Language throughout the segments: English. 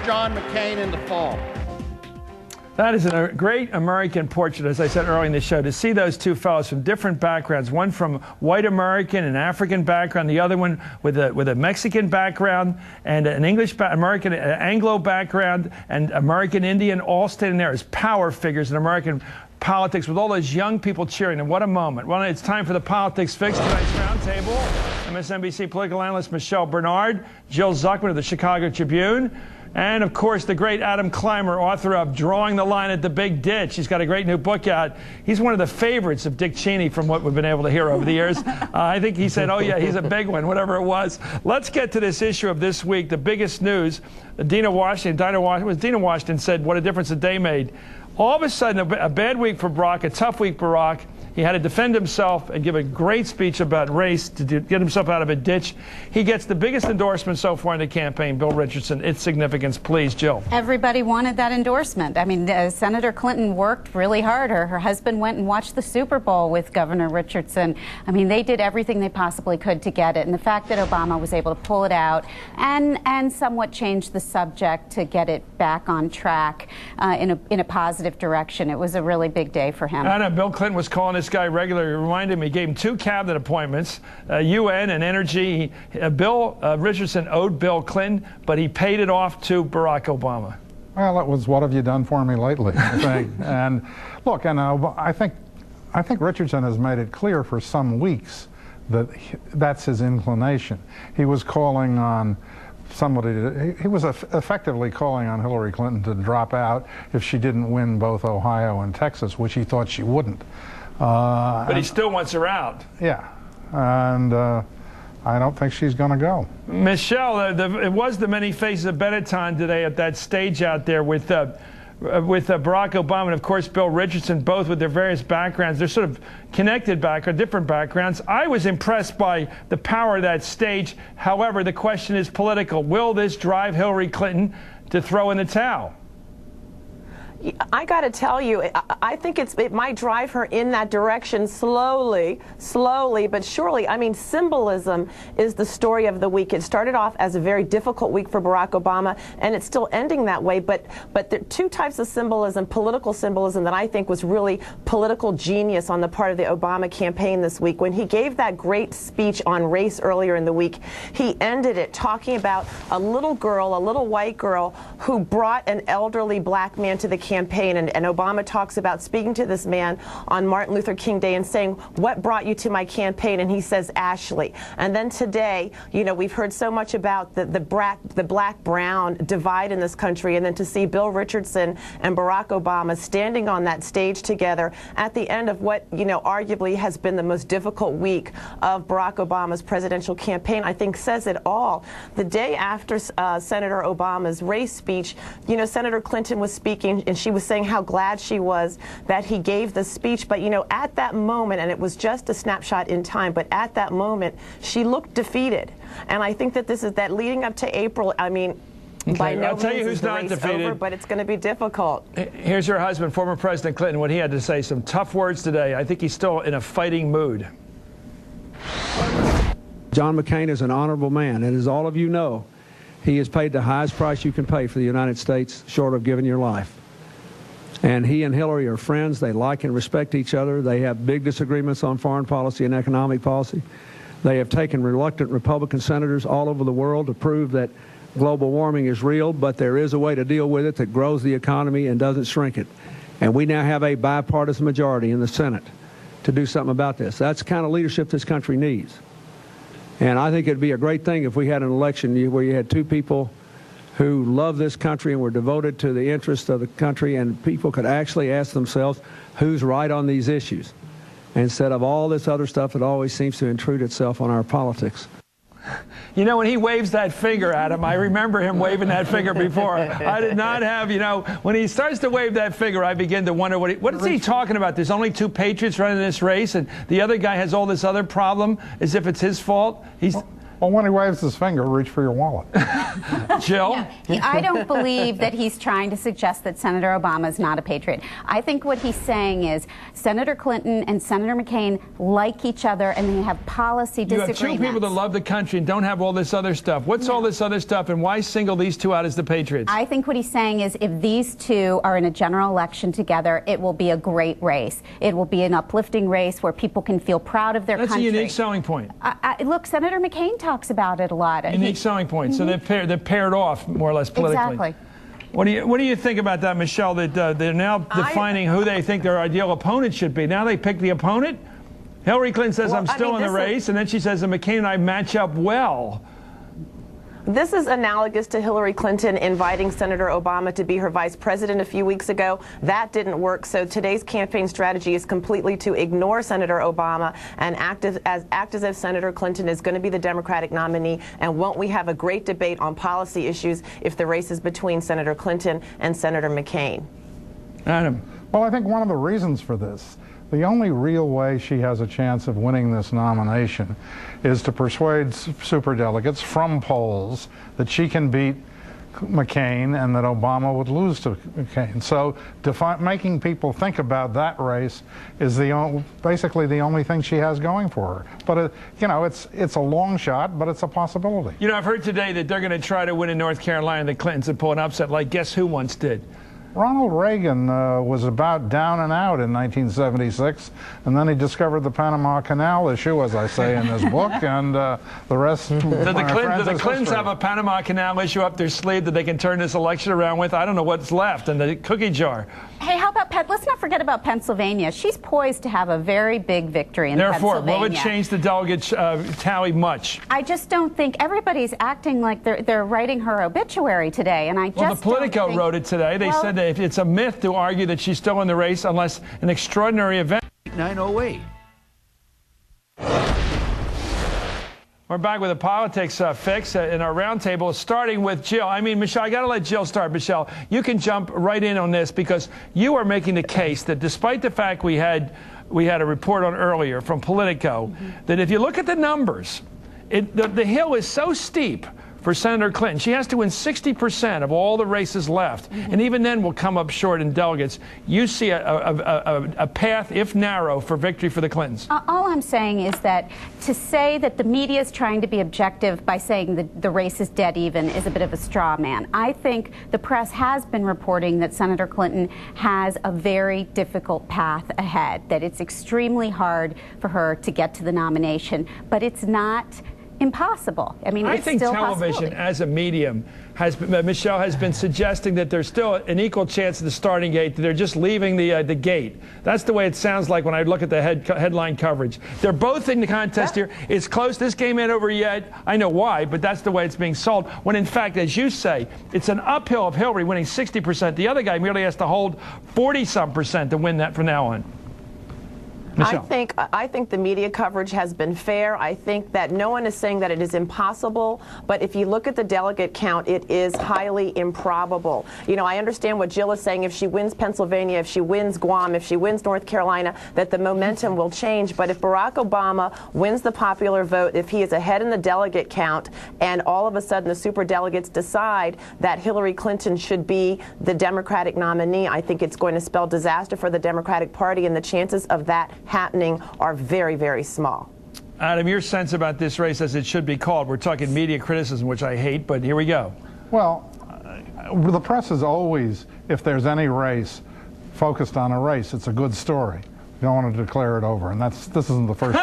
John McCain in the fall. That is a great American portrait, as I said earlier in the show, to see those two fellows from different backgrounds, one from white American and African background, the other one with a Mexican background and an English-American Anglo background and American Indian, all standing there as power figures in American politics with all those young people cheering. And what a moment. Well, it's time for the Politics Fix, tonight's roundtable. MSNBC political analyst Michelle Bernard, Jill Zuckman of the Chicago Tribune, and, of course, the great Adam Clymer, author of Drawing the Line at the Big Ditch. He's got a great new book out. He's one of the favorites of Dick Cheney from what we've been able to hear over the years. I think he said, oh, yeah, he's a big one, whatever it was. Let's get to this issue of this week, the biggest news. Dina Washington said what a difference a day made. All of a sudden, a bad week for Barack, a tough week for Barack. He had to defend himself and give a great speech about race to get himself out of a ditch. He gets the biggest endorsement so far in the campaign, Bill Richardson. Its significance, please, Jill. Everybody wanted that endorsement. I mean, Senator Clinton worked really hard. Her husband went and watched the Super Bowl with Governor Richardson. I mean, they did everything they possibly could to get it. And the fact that Obama was able to pull it out and somewhat change the subject to get it back on track in a positive direction, it was a really big day for him. I know Bill Clinton was calling this guy regularly. Reminded me, he gave him 2 cabinet appointments, UN and energy. Bill Richardson owed Bill Clinton, but he paid it off to Barack Obama. Well, it was, what have you done for me lately, I think. And look, and I think Richardson has made it clear for some weeks that that's his inclination. He was calling on somebody he was effectively calling on Hillary Clinton to drop out if she didn't win both Ohio and Texas, which he thought she wouldn't. But he still wants her out. Yeah, and I don't think she's going to go. Michelle, it was the many faces of Benetton today at that stage out there with Barack Obama and, of course, Bill Richardson, both with their various backgrounds. They're sort of connected different backgrounds. I was impressed by the power of that stage. However, the question is political. Will this drive Hillary Clinton to throw in the towel? I got to tell you, I think it might drive her in that direction slowly, but surely. I mean, symbolism is the story of the week. It started off as a very difficult week for Barack Obama, and it's still ending that way. But there are 2 types of symbolism, political symbolism, that I think was really political genius on the part of the Obama campaign this week. When he gave that great speech on race earlier in the week, he ended it talking about a little girl, a little white girl, who brought an elderly black man to the campaign, and Obama talks about speaking to this man on Martin Luther King Day and saying, what brought you to my campaign? And he says, Ashley. And then today, you know, we've heard so much about the black-brown divide in this country, and then to see Bill Richardson and Barack Obama standing on that stage together at the end of what, you know, arguably has been the most difficult week of Barack Obama's presidential campaign, I think says it all. The day after Senator Obama's race speech, you know, Senator Clinton was speaking, and she was saying how glad she was that he gave the speech. But, you know, at that moment, and it was just a snapshot in time, but at that moment, she looked defeated. And I think that this is that leading up to April, I mean, okay, by no I'll tell you means who's is the not race defeated. over, but it's going to be difficult. Here's her husband, former President Clinton, what he had to say. Some tough words today. I think he's still in a fighting mood. John McCain is an honorable man, and as all of you know, he has paid the highest price you can pay for the United States, short of giving your life. And he and Hillary are friends. They like and respect each other. They have big disagreements on foreign policy and economic policy. They have taken reluctant Republican senators all over the world to prove that global warming is real, but there is a way to deal with it that grows the economy and doesn't shrink it. And we now have a bipartisan majority in the Senate to do something about this. That's the kind of leadership this country needs. And I think it'd be a great thing if we had an election where you had 2 people who love this country and were devoted to the interests of the country, and people could actually ask themselves who's right on these issues, instead of all this other stuff that always seems to intrude itself on our politics. You know, when he waves that finger at him, I remember him waving that finger before. I did not have, you know, when he starts to wave that finger, I begin to wonder what is he talking about? There's only 2 patriots running this race, and the other guy has all this other problem as if it's his fault. Well, when he waves his finger, reach for your wallet. Jill? I don't believe that he's trying to suggest that Senator Obama is not a patriot. I think what he's saying is Senator Clinton and Senator McCain like each other and they have policy disagreements. You have two people that love the country and don't have all this other stuff. What's all this other stuff, and why single these two out as the patriots? I think what he's saying is if these two are in a general election together, it will be a great race. It will be an uplifting race where people can feel proud of their country. That's a unique selling point. Look, Senator McCain talks about it a lot. Unique selling point. So they're paired off more or less politically. Exactly. What do you think about that, Michelle? That they're now defining who they think their ideal opponent should be. Now they pick the opponent. Hillary Clinton says, I'm still in the race, and then she says that McCain and I match up well. This is analogous to Hillary Clinton inviting Senator Obama to be her vice president a few weeks ago. That didn't work, so today's campaign strategy is completely to ignore Senator Obama and act as if Senator Clinton is going to be the Democratic nominee. And won't we have a great debate on policy issues if the race is between Senator Clinton and Senator McCain? Adam. Well, I think one of the reasons for this, the only real way she has a chance of winning this nomination is to persuade superdelegates from polls that she can beat McCain and that Obama would lose to McCain. So making people think about that race is basically the only thing she has going for her. But you know, it's a long shot, but it's a possibility. You know, I've heard today that they're going to try to win in North Carolina. The Clintons and pull an upset like guess who once did. Ronald Reagan was about down and out in 1976, and then he discovered the Panama Canal issue, as I say in this book, and the rest. Do the Clintons have a Panama Canal issue up their sleeve that they can turn this election around with? I don't know what's left in the cookie jar. Hey, how about let's not forget about Pennsylvania. She's poised to have a very big victory in Pennsylvania. Therefore, will it change the delegate tally much? I just don't think everybody's acting like they're writing her obituary today, and I just Well, the Politico wrote it today. They said that it's a myth to argue that she's still in the race unless an extraordinary event. 908. We're back with a politics fix in our roundtable, starting with Jill. I mean, Michelle, I got to let Jill start. Michelle, you can jump right in on this because you are making the case that despite the fact we had a report on earlier from Politico, that if you look at the numbers, the hill is so steep for Senator Clinton. She has to win 60% of all the races left, and even then will come up short in delegates. You see a path, if narrow, for victory for the Clintons. All I'm saying is that to say that the media is trying to be objective by saying that the race is dead even is a bit of a straw man. I think the press has been reporting that Senator Clinton has a very difficult path ahead, that it's extremely hard for her to get to the nomination, but it's not impossible. I mean, it's think still television as a medium Michelle has been suggesting that there's still an equal chance at the starting gate, that they're just leaving the gate. That's the way it sounds like when I look at the headline coverage. They're both in the contest here. It's close. This game ain't over yet. I know why, but that's the way it's being sold. When in fact, as you say, it's an uphill of Hillary winning 60%. The other guy merely has to hold 40-some% to win that from now on. Michelle. I think the media coverage has been fair. I think that no one is saying that it is impossible, but if you look at the delegate count, it is highly improbable. You know, I understand what Jill is saying. If she wins Pennsylvania, if she wins Guam, if she wins North Carolina, that the momentum will change. But if Barack Obama wins the popular vote, if he is ahead in the delegate count, and all of a sudden the superdelegates decide that Hillary Clinton should be the Democratic nominee, I think it's going to spell disaster for the Democratic Party, and the chances of that happening are very, very small. Adam, your sense about this race as it should be called. We're talking media criticism, which I hate, but here we go. Well, the press is always, if there's any race, focused on a race. It's a good story. You don't want to declare it over, and this isn't the first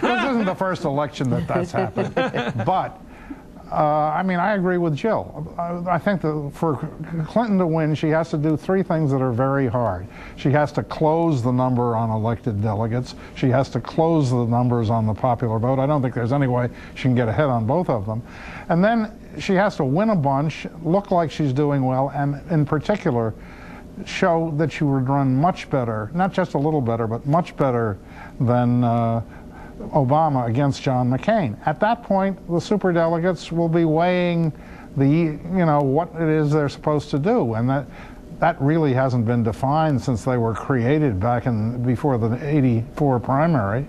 this isn't the first election that's happened. But I mean, I agree with Jill. I think that for Clinton to win, she has to do three things that are very hard. She has to close the number on elected delegates. She has to close the numbers on the popular vote. I don't think there's any way she can get ahead on both of them. And then she has to win a bunch, look like she's doing well, and in particular, show that she would run much better, not just a little better, but much better than Obama against John McCain. At that point, the superdelegates will be weighing what it is they're supposed to do, and that that really hasn't been defined since they were created back before the '84 primary.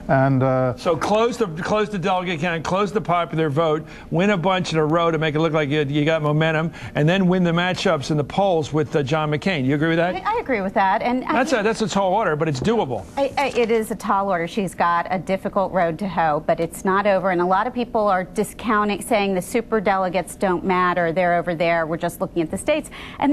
And so close the delegate count, close the popular vote, win a bunch in a row to make it look like you got momentum, and then win the matchups in the polls with John McCain. You agree with that? I agree with that. And that's a tall order, but it's doable. It is a tall order. She's got a difficult road to hoe, but it's not over. And a lot of people are discounting, saying the super delegates don't matter. They're over there. We're just looking at the states. And